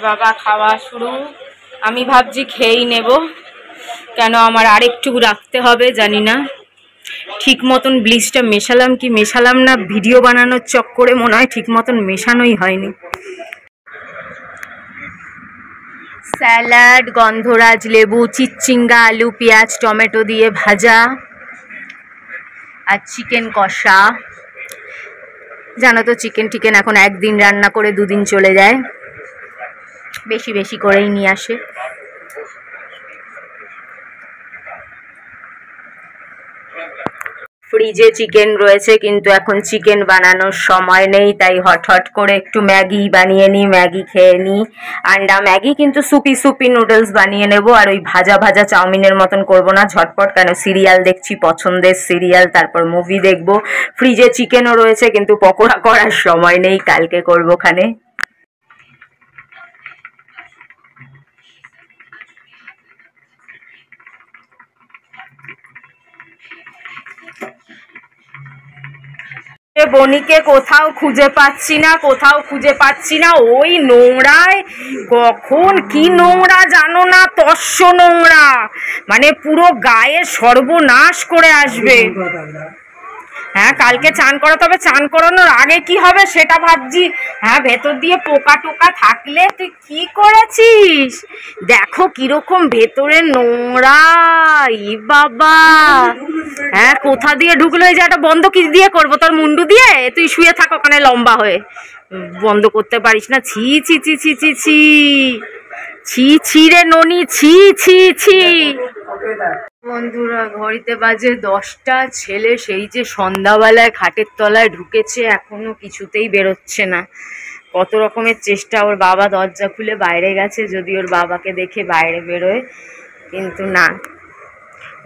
বাবা খাওয়া শুরু। আমি ভাবছি খেয়েই নেব, কেন আমার আরেকটু রাখতে হবে জানি না। ঠিক মতন ব্লিচটা মেশালাম কি মেশালাম না, ভিডিও বানানোর চক্করে মনে হয় ঠিক মতন মেশানোই হয়নি। স্যালাড, গন্ধরাজ লেবু, চিচিঙ্গা, আলু, পেঁয়াজ, টমেটো দিয়ে ভাজা, আর চিকেন কষা। জানো তো চিকেন এখন একদিন রান্না করে দুদিন চলে যায়, বেশি বেশি করেই নিয়ে আসে। ফ্রিজে চিকেন রয়েছে, কিন্তু এখন চিকেন বানানোর সময় নেই, তাই হট করে একটু ম্যাগি বানিয়ে নিই, ম্যাগি খেয়ে নিই। আন্ডা ম্যাগি, কিন্তু সুপি নুডলস বানিয়ে নেব। আর ওই ভাজা চাউমিনের মতন করব না, ঝটপট, কেন সিরিয়াল দেখছি, পছন্দের সিরিয়াল, তারপর মুভি দেখব। ফ্রিজে চিকেনও রয়েছে, কিন্তু পকোড়া করার সময় নেই, কালকে করবো খানে। বনিকে কোথাও খুঁজে পাচ্ছি না, ওই নোংরায়, কখন কি নোংরা জানো না, তস্য নোংরা, মানে পুরো গায়ে সর্বনাশ করে আসবে। হ্যাঁ, কালকে চান করাতে হবে, চান করানোর আগে কি হবে সেটা ভাবছি। হ্যাঁ, ভেতর দিয়ে পোকা টোকা থাকলে তুই কি করেছিস, দেখো কিরকম ভেতরে নোংরা, ই বাবা। হ্যাঁ, কোথা দিয়ে ঢুকলো, এই যে একটা বন্ধ কি দিয়ে করবো, তোর মুন্ডু দিয়ে? তুই শুয়ে থাক ওখানে লম্বা হয়ে, বন্ধ করতে পারিস না। ছি ছি ছি ছি ছি ছি ছি ছি রে ননি, ছি ছি ছি। বন্ধুরা, ঘড়িতে বাজে 10টা, ছেলে সেই যে সন্ধ্যাবেলায় খাটের তলায় ঢুকেছে, এখনো কিছুতেই বেরোচ্ছে না। কত রকমের চেষ্টা, ওর বাবা দরজা খুলে বাইরে গেছে, যদি ওর বাবাকে দেখে বাইরে বেরোয়, কিন্তু না।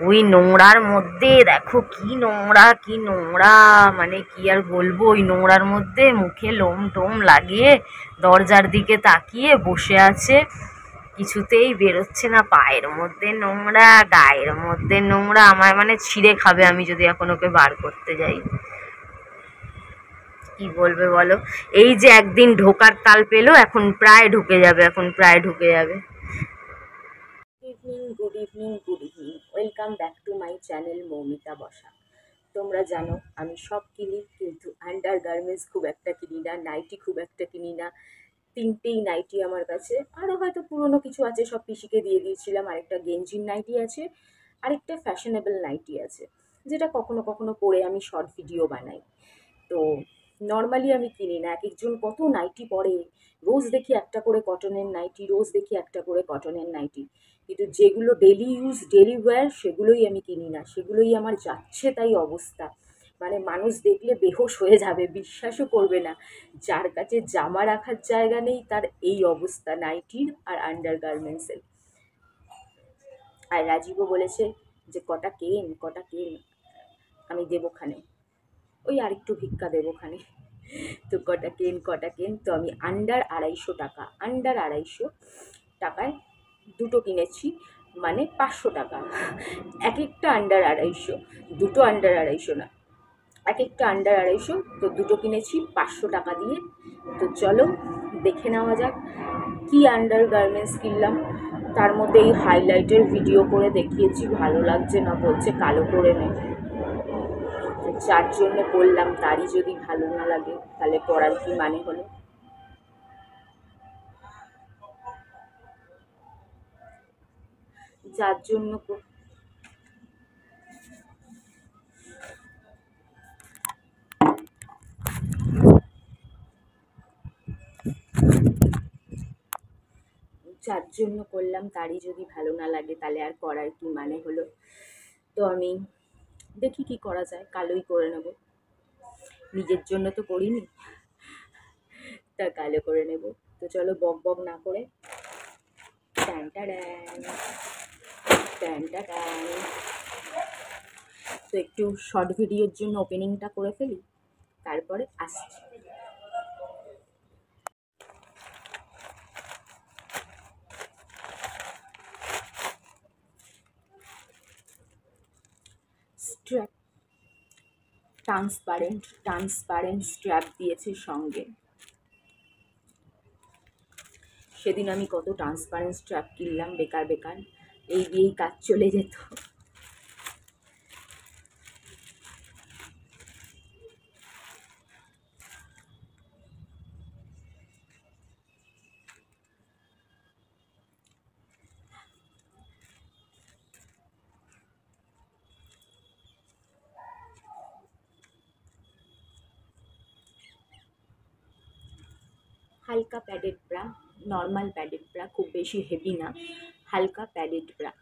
ওই নোংরার মধ্যে দেখো কি নোংরা, মানে কি আর বলবো, ওই নোংরার মধ্যে মুখে লোম টোম লাগিয়ে দরজার দিকে তাকিয়ে বসে আছে, কিছুতেই বেরোচ্ছে না। পায়ের মধ্যে নোংরা, গায়ের মধ্যে নোংরা, আমার মানে ছিঁড়ে খাবে আমি যদি এখন ওকে বার করতে যাই। কি বলবে বলো, এই যে একদিন ঢোকার তাল পেলো, এখন প্রায় ঢুকে যাবে। Good evening, welcome back to my channel Moumita বসা। তোমরা জানো আমি সব কিনি, কিন্তু আন্ডার গার্মেন্টস খুব একটা কিনি না, নাইটি খুব একটা কিনি না। 3টেই নাইটি আমার কাছে, আরও হয়তো পুরনো কিছু আছে, সব পিসিকে দিয়ে দিয়েছিলাম। আরেকটা গেঞ্জির নাইটি আছে, আরেকটা ফ্যাশনেবল নাইটি আছে, যেটা কখনো কখনো পরে আমি শর্ট ভিডিও বানাই। তো নর্মালি আমি কিনি না। এক একজন কত নাইটি পরে, রোজ দেখি একটা করে কটনের নাইটি, কিন্তু যেগুলো ডেলি ইউজ, ডেলি ওয়্যার, সেগুলোই আমি কিনি না। সেগুলোই আমার যাচ্ছে তাই অবস্থা, মানে মানুষ দেখলে বেহুশ হয়ে যাবে, বিশ্বাসও করবে না। যার কাছে জামা রাখার জায়গা নেই, তার এই অবস্থা নাইটির আর আন্ডার গার্মেন্টসের। আর রাজীবও বলেছে যে কটা কেন, আমি দেবোখানে, ওই আরেকটু ভিক্ষা দেবোখানে। তো কটা কেন, তো আমি আন্ডার 250 টাকায় দুটো কিনেছি, মানে 500 টাকা। এক একটা আন্ডার 250, দুটো আন্ডার 250 না, এক একটা আন্ডার 250, তো দুটো কিনেছি 500 টাকা দিয়ে। তো চলো দেখে নেওয়া যাক কি আন্ডার গার্মেন্টস কিনলাম। তার মধ্যে এই হাইলাইটের ভিডিও করে দেখিয়েছি, ভালো লাগছে না, বলছে কালো করে নে। যার জন্য করলাম, তারই যদি ভালো না লাগে তাহলে করার কি মানে হলো। যার জন্য করলাম, তারই যদি ভালো না লাগে তাহলে আর করার কি মানে হলো। তো আমি দেখি কি করা যায়, কালোই করে নেব, নিজের জন্য তো করিনি, তা কালো করে নেব। তো চলো বক না করে তো একটু শর্ট ভিডিওর জন্য ওপেনিংটা করে ফেলি, তারপরে আসছি। স্ট্র্যাপ, ট্রান্সপারেন্ট স্ট্র্যাপ দিয়েছে সঙ্গে। সেদিন আমি কত ট্রান্সপারেন্ট স্ট্র্যাপ কিনলাম বেকার বেকার, এই দিয়েই কাজ চলে যেত। হালকা padded bra, normal padded bra, খুব বেশি হেভি না, হালকা প্যাডেড ব্রা।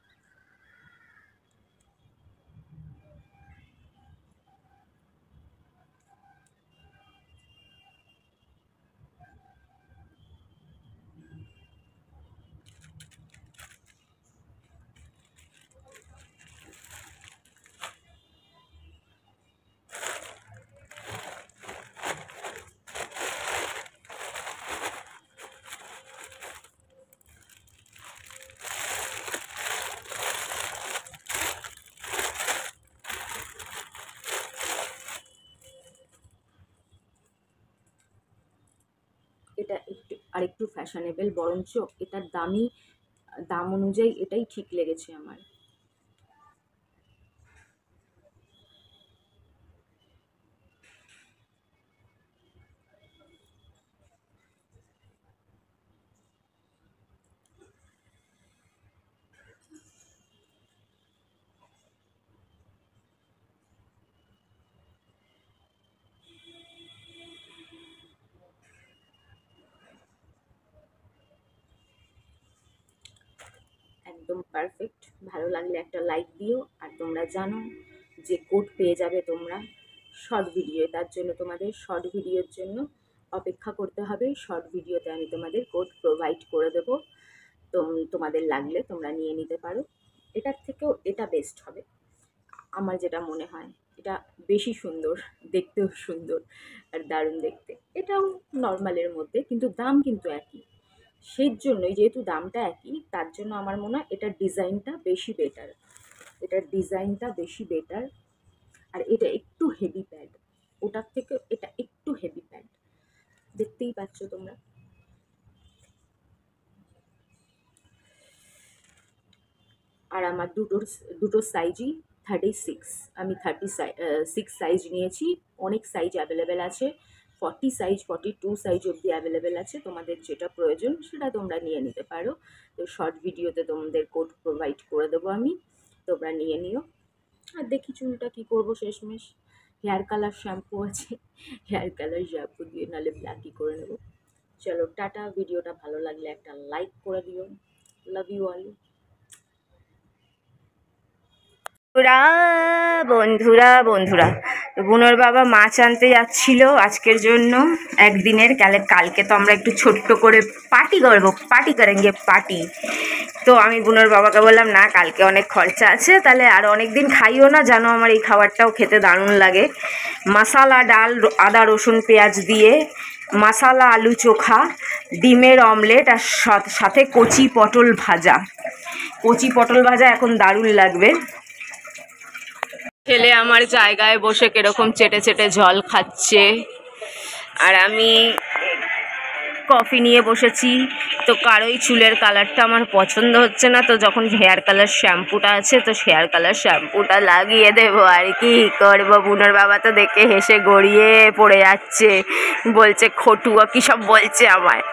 এটা একটু আরেকটু ফ্যাশনেবল, বরঞ্চ এটার দাম অনুযায়ী এটাই ঠিক লেগেছে আমার। একদম পারফেক্ট। ভালো লাগলে একটা লাইক দিও। আর তোমরা জানো যে কোড পেয়ে যাবে তোমরা শর্ট ভিডিও, তার জন্য তোমাদের শর্ট ভিডিওর জন্য অপেক্ষা করতে হবে। শর্ট ভিডিওতে আমি তোমাদের কোড প্রোভাইড করে দেবো, তো তোমাদের লাগলে তোমরা নিয়ে নিতে পারো। এটার থেকেও এটা বেস্ট হবে আমার যেটা মনে হয়। এটা বেশি সুন্দর, দেখতেও সুন্দর আর দারুণ দেখতে। এটাও নর্মালের মধ্যে, কিন্তু দাম কিন্তু একই। সেই জন্যই, যেহেতু দামটা একই, তার জন্য আমার মনে হয় এটার ডিজাইনটা বেশি বেটার। এটার ডিজাইনটা বেশি বেটার। আর এটা একটু হেভি প্যাড, ওটার থেকে এটা একটু হেভি প্যাড, দেখতেই পাচ্ছ তোমরা। আর আমার দুটো সাইজই 36, আমি 36 সাইজ নিয়েছি। অনেক সাইজ অ্যাভেলেবেল আছে, 40 সাইজ 42 সাইজ অবধি অ্যাভেলেবেল আছে। তোমাদের যেটা প্রয়োজন সেটা তোমরা নিয়ে নিতে পারো। তো শর্ট ভিডিওতে তোমাদের কোড প্রোভাইড করে দেবো আমি, তোমরা নিয়ে নিও। আর দেখি চুলটা কী করবো শেষমেশ। হেয়ার কালার শ্যাম্পু আছে, হেয়ার কালার শ্যাম্পু দিয়ে নাহলে ব্ল্যাকই করে নেবো। চলো টাটা। ভিডিওটা ভালো লাগলে একটা লাইক করে দিও। Love you all. বন্ধুরা বুনোর বাবা মাছ আনতে যাচ্ছিল আজকের জন্য একদিনের। কালকে তো আমরা একটু ছোট্ট করে পার্টি করবো, পার্টি করেঙ্গে পার্টি। তো আমি বুনোর বাবাকে বললাম না, কালকে অনেক খরচা আছে, তাহলে আর অনেক দিন খাইও না, জানো আমার এই খাবারটাও খেতে দারুণ লাগে। মশালা ডাল, আদা রসুন পেঁয়াজ দিয়ে মশালা আলু চোখা, ডিমের অমলেট, আর সাথে কচি পটল ভাজা। কচি পটল ভাজা এখন দারুণ লাগবে। ছেলে আমার জায়গায় বসে কিরকম চেটে চেটে জল খাচ্ছে, আর আমি কফি নিয়ে বসেছি। তো কারোই চুলের কালারটা আমার পছন্দ হচ্ছে না, তো যখন হেয়ার কালার শ্যাম্পুটা আছে তো হেয়ার কালার শ্যাম্পুটা লাগিয়ে দেবো। আর কি করবো, বুনোর বাবা তো দেখে হেসে গড়িয়ে পড়ে যাচ্ছে, বলছে খটুয়া কী সব বলছে আমায়।